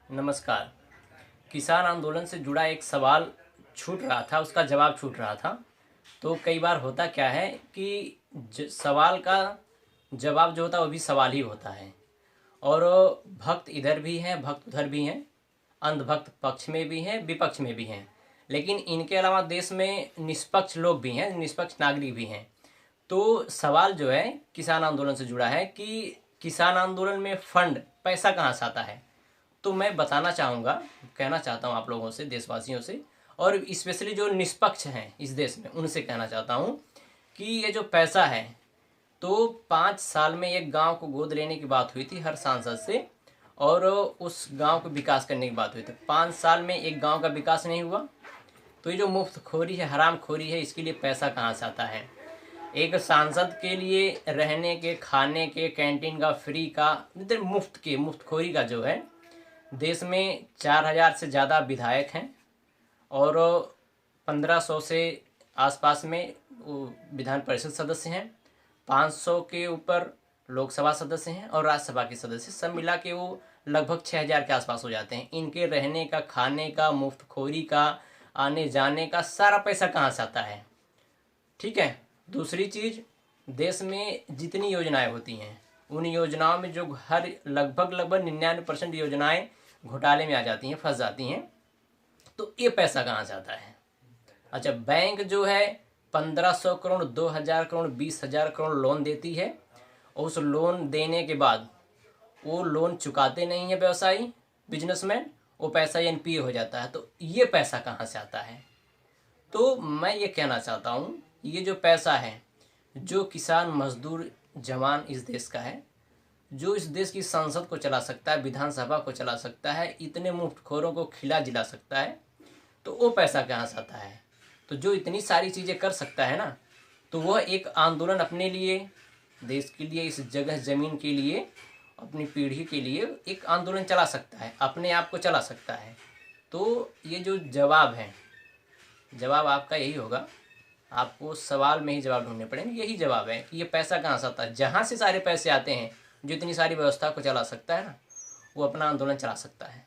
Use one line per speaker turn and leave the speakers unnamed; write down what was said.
नमस्कार। किसान आंदोलन से जुड़ा एक सवाल छूट रहा था, उसका जवाब छूट रहा था। तो कई बार होता क्या है कि सवाल का जवाब जो होता है वो भी सवाल ही होता है। और भक्त इधर भी हैं, भक्त उधर भी हैं, अंधभक्त पक्ष में भी हैं, विपक्ष में भी हैं। लेकिन इनके अलावा देश में निष्पक्ष लोग भी हैं, निष्पक्ष नागरिक भी हैं। तो सवाल जो है किसान आंदोलन से जुड़ा है कि किसान आंदोलन में फंड, पैसा कहाँ से आता है। तो मैं बताना चाहूँगा, कहना चाहता हूँ आप लोगों से, देशवासियों से, और स्पेशली जो निष्पक्ष हैं इस देश में, उनसे कहना चाहता हूँ कि ये जो पैसा है, तो 5 साल में एक गांव को गोद लेने की बात हुई थी हर सांसद से, और उस गांव को विकास करने की बात हुई थी। 5 साल में एक गांव का विकास नहीं हुआ। तो ये जो मुफ्तखोरी है, हरामखोरी है, इसके लिए पैसा कहाँ से आता है। एक सांसद के लिए रहने के, खाने के, कैंटीन का, फ्री का, मतलब मुफ्तखोरी का जो है, देश में 4,000 से ज़्यादा विधायक हैं और 1,500 से आसपास में वो विधान परिषद सदस्य हैं। 500 के ऊपर लोकसभा सदस्य हैं और राज्यसभा के सदस्य, सब मिला के वो लगभग 6,000 के आसपास हो जाते हैं। इनके रहने का, खाने का, मुफ्तखोरी का, आने जाने का सारा पैसा कहाँ से आता है। ठीक है। दूसरी चीज़, देश में जितनी योजनाएं होती हैं, उन योजनाओं में जो हर लगभग 99% योजनाएं घोटाले में आ जाती हैं, फंस जाती हैं। तो ये पैसा कहाँ से आता है। अच्छा, बैंक जो है 1,500 करोड़, 2,000 करोड़, 20,000 करोड़ लोन देती है, और उस लोन देने के बाद वो लोन चुकाते नहीं है व्यवसायी, बिजनेसमैन, वो पैसा एनपीए हो जाता है। तो ये पैसा कहाँ से आता है। तो मैं ये कहना चाहता हूँ, ये जो पैसा है, जो किसान, मजदूर, जवान इस देश का है, जो इस देश की संसद को चला सकता है, विधानसभा को चला सकता है, इतने मुफ्तखोरों को खिला जिला सकता है, तो वो पैसा कहाँ से आता है। तो जो इतनी सारी चीज़ें कर सकता है ना, तो वह एक आंदोलन अपने लिए, देश के लिए, इस जगह ज़मीन के लिए, अपनी पीढ़ी के लिए एक आंदोलन चला सकता है, अपने आप को चला सकता है। तो ये जो जवाब है, जवाब आपका यही होगा। आपको सवाल में ही जवाब ढूंढने पड़ेंगे। यही जवाब है कि ये पैसा कहाँ से आता है। जहाँ से सारे पैसे आते हैं, जो इतनी सारी व्यवस्था को चला सकता है ना, वो अपना आंदोलन चला सकता है।